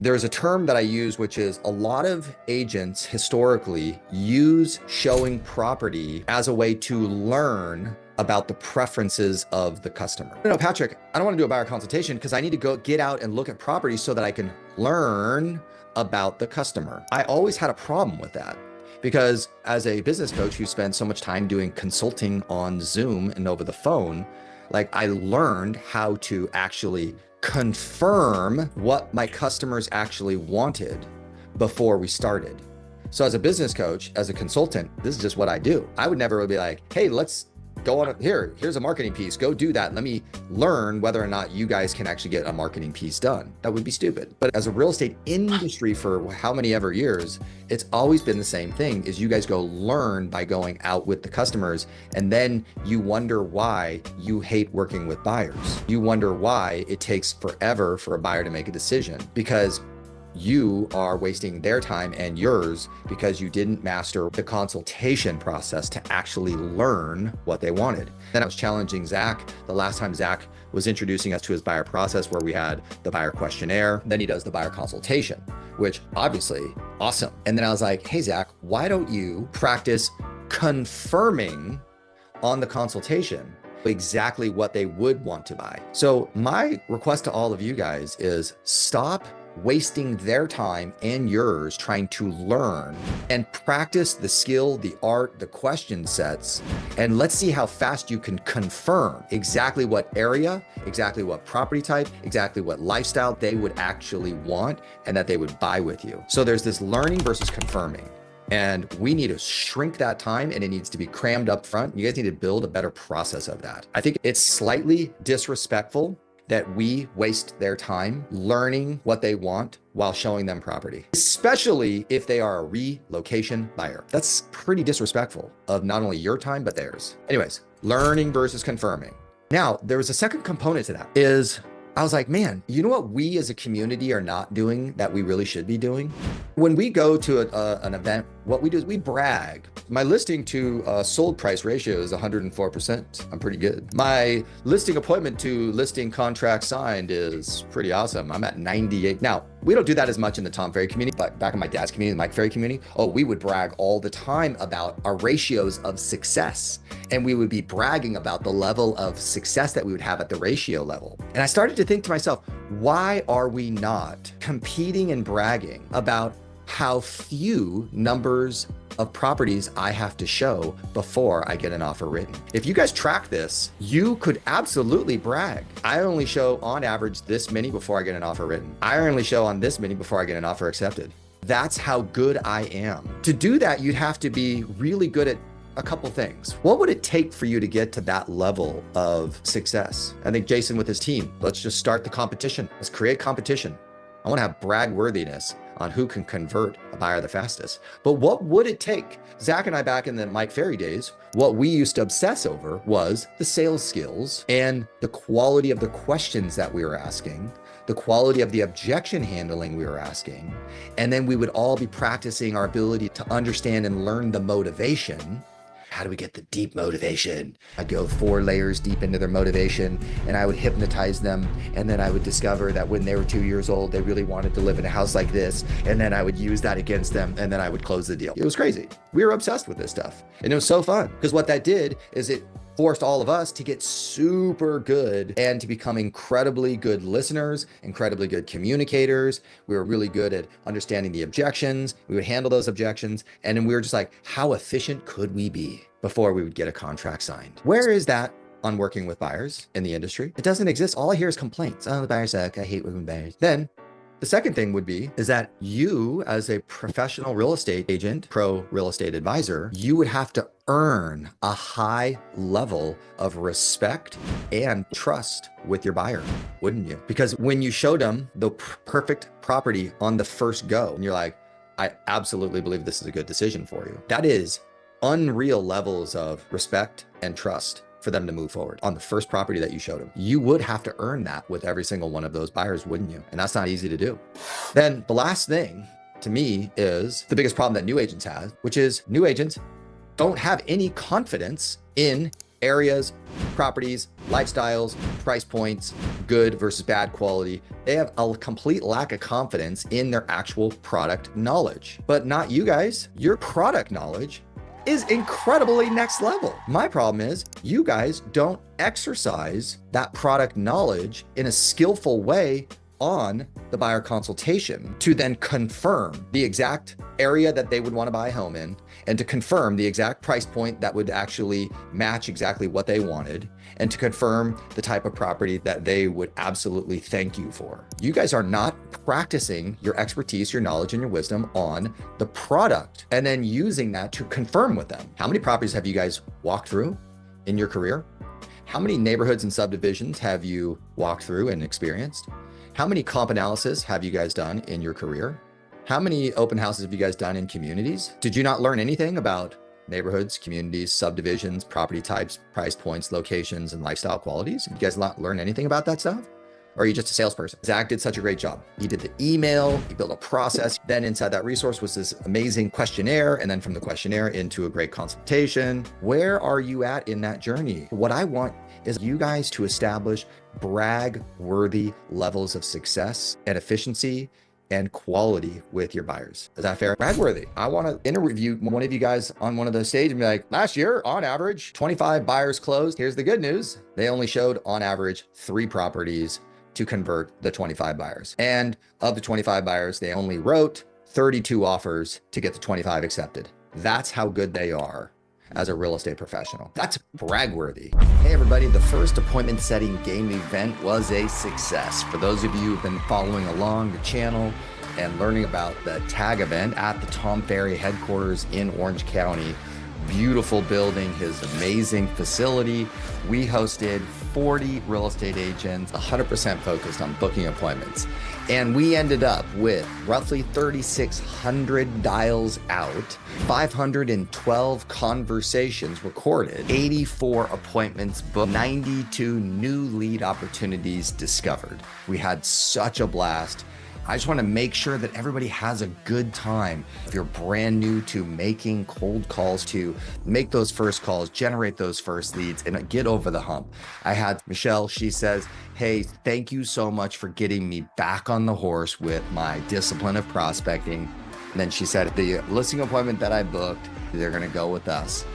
There's a term that I use, which is a lot of agents historically use showing property as a way to learn about the preferences of the customer. No, Patrick, I don't want to do a buyer consultation because I need to go get out and look at properties so that I can learn about the customer. I always had a problem with that because as a business coach who spends so much time doing consulting on Zoom and over the phone, like I learned how to actually confirm what my customers actually wanted before we started. So as a business coach, as a consultant, this is just what I do. I would never be like, hey, let's go on here's a marketing piece, go do that. Let me learn whether or not you guys can actually get a marketing piece done. That would be stupid. But as a real estate industry for how many ever years, it's always been the same thing is you guys go learn by going out with the customers. And then you wonder why you hate working with buyers. You wonder why it takes forever for a buyer to make a decision because you are wasting their time and yours because you didn't master the consultation process to actually learn what they wanted. Then I was challenging Zach the last time Zach was introducing us to his buyer process where we had the buyer questionnaire, then he does the buyer consultation, which obviously awesome. And then I was like, hey, Zach, why don't you practice confirming on the consultation exactly what they would want to buy? So my request to all of you guys is stop wasting their time and yours trying to learn and practice the skill, the art, the question sets, and let's see how fast you can confirm exactly what area, exactly what property type, exactly what lifestyle they would actually want and that they would buy with you. So there's this learning versus confirming. And we need to shrink that time and it needs to be crammed up front. You guys need to build a better process of that. I think it's slightly disrespectful that we waste their time learning what they want while showing them property, especially if they are a relocation buyer. That's pretty disrespectful of not only your time, but theirs. Anyways, learning versus confirming. Now, there was a second component to that is I was like, man, you know what we as a community are not doing that we really should be doing? When we go to an event, what we do is we brag. My listing to sold price ratio is 104%. I'm pretty good. My listing appointment to listing contract signed is pretty awesome. I'm at 98. Now, we don't do that as much in the Tom Ferry community, but back in my dad's community, the Mike Ferry community, we would brag all the time about our ratios of success. And we would be bragging about the level of success that we would have at the ratio level. And I started to think to myself, why are we not competing and bragging about how few numbers of properties I have to show before I get an offer written? If you guys track this, you could absolutely brag. I only show on average this many before I get an offer written. I only show on this many before I get an offer accepted. That's how good I am. To do that, you'd have to be really good at a couple things. What would it take for you to get to that level of success? I think Jason with his team, let's just start the competition. Let's create competition. I want to have brag worthiness on who can convert a buyer the fastest. But what would it take? Zach and I back in the Mike Ferry days, what we used to obsess over was the sales skills and the quality of the questions that we were asking, the quality of the objection handling we were asking. And then we would all be practicing our ability to understand and learn the motivation. How do we get the deep motivation? I'd go 4 layers deep into their motivation and I would hypnotize them. And then I would discover that when they were 2 years old, they really wanted to live in a house like this. And then I would use that against them and then I would close the deal. It was crazy. We were obsessed with this stuff. And it was so fun because what that did is it forced all of us to get super good and to become incredibly good listeners, incredibly good communicators. We were really good at understanding the objections. We would handle those objections. And then we were just like, how efficient could we be before we would get a contract signed? Where is that on working with buyers in the industry? It doesn't exist. All I hear is complaints. Oh, the buyers suck. I hate working with buyers. Then the second thing would be is that you as a professional real estate agent, pro real estate advisor, you would have to earn a high level of respect and trust with your buyer, wouldn't you? Because when you showed them the perfect property on the first go, and you're like, I absolutely believe this is a good decision for you. That is unreal levels of respect and trust for them to move forward on the first property that you showed them. You would have to earn that with every single one of those buyers, wouldn't you? And that's not easy to do. Then the last thing to me is the biggest problem that new agents have, which is new agents don't have any confidence in areas, properties, lifestyles, price points, good versus bad quality. They have a complete lack of confidence in their actual product knowledge. But not you guys. Your product knowledge is incredibly next level. My problem is you guys don't exercise that product knowledge in a skillful way on the buyer consultation to then confirm the exact area that they would want to buy a home in and to confirm the exact price point that would actually match exactly what they wanted and to confirm the type of property that they would absolutely thank you for. You guys are not practicing your expertise, your knowledge, and your wisdom on the product and then using that to confirm with them. How many properties have you guys walked through in your career? How many neighborhoods and subdivisions have you walked through and experienced? How many comp analysis have you guys done in your career? How many open houses have you guys done in communities? Did you not learn anything about neighborhoods, communities, subdivisions, property types, price points, locations, and lifestyle qualities? Did you guys not learn anything about that stuff? Or are you just a salesperson? Zach did such a great job. He did the email, he built a process. Then inside that resource was this amazing questionnaire. And then from the questionnaire into a great consultation. Where are you at in that journey? What I want is you guys to establish brag-worthy levels of success and efficiency and quality with your buyers. Is that fair? Brag-worthy. I want to interview one of you guys on one of those stages and be like, last year, on average, 25 buyers closed. Here's the good news. They only showed on average 3 properties to convert the 25 buyers. And of the 25 buyers, they only wrote 32 offers to get the 25 accepted. That's how good they are as a real estate professional. That's brag-worthy. Hey everybody, the first appointment setting game event was a success. For those of you who've been following along the channel and learning about the tag event at the Tom Ferry headquarters in Orange County, beautiful building, his amazing facility, we hosted 40 real estate agents, 100% focused on booking appointments. And we ended up with roughly 3,600 dials out, 512 conversations recorded, 84 appointments booked, 92 new lead opportunities discovered. We had such a blast. I just want to make sure that everybody has a good time. If you're brand new to making cold calls, to make those first calls, generate those first leads, and get over the hump. I had Michelle, she says, hey, thank you so much for getting me back on the horse with my discipline of prospecting. And then she said, the listing appointment that I booked, they're going to go with us.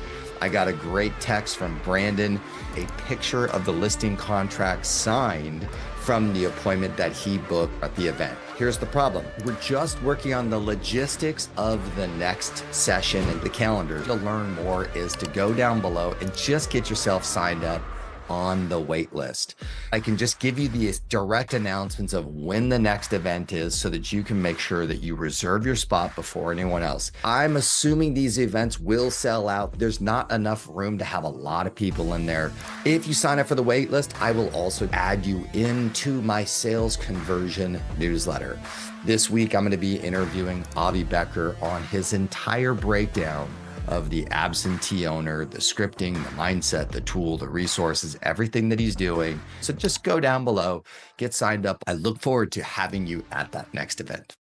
I got a great text from Brandon, a picture of the listing contract signed from the appointment that he booked at the event. Here's the problem. We're just working on the logistics of the next session in the calendar. To learn more is to go down below and just get yourself signed up on the wait list. I can just give you the direct announcements of when the next event is so that you can make sure that you reserve your spot before anyone else. I'm assuming these events will sell out. There's not enough room to have a lot of people in there. If you sign up for the wait list, I will also add you into my sales conversion newsletter. This week, I'm going to be interviewing Avi Becker on his entire breakdown of the absentee owner, the scripting, the mindset, the tool, the resources, everything that he's doing. So just go down below, get signed up. I look forward to having you at that next event.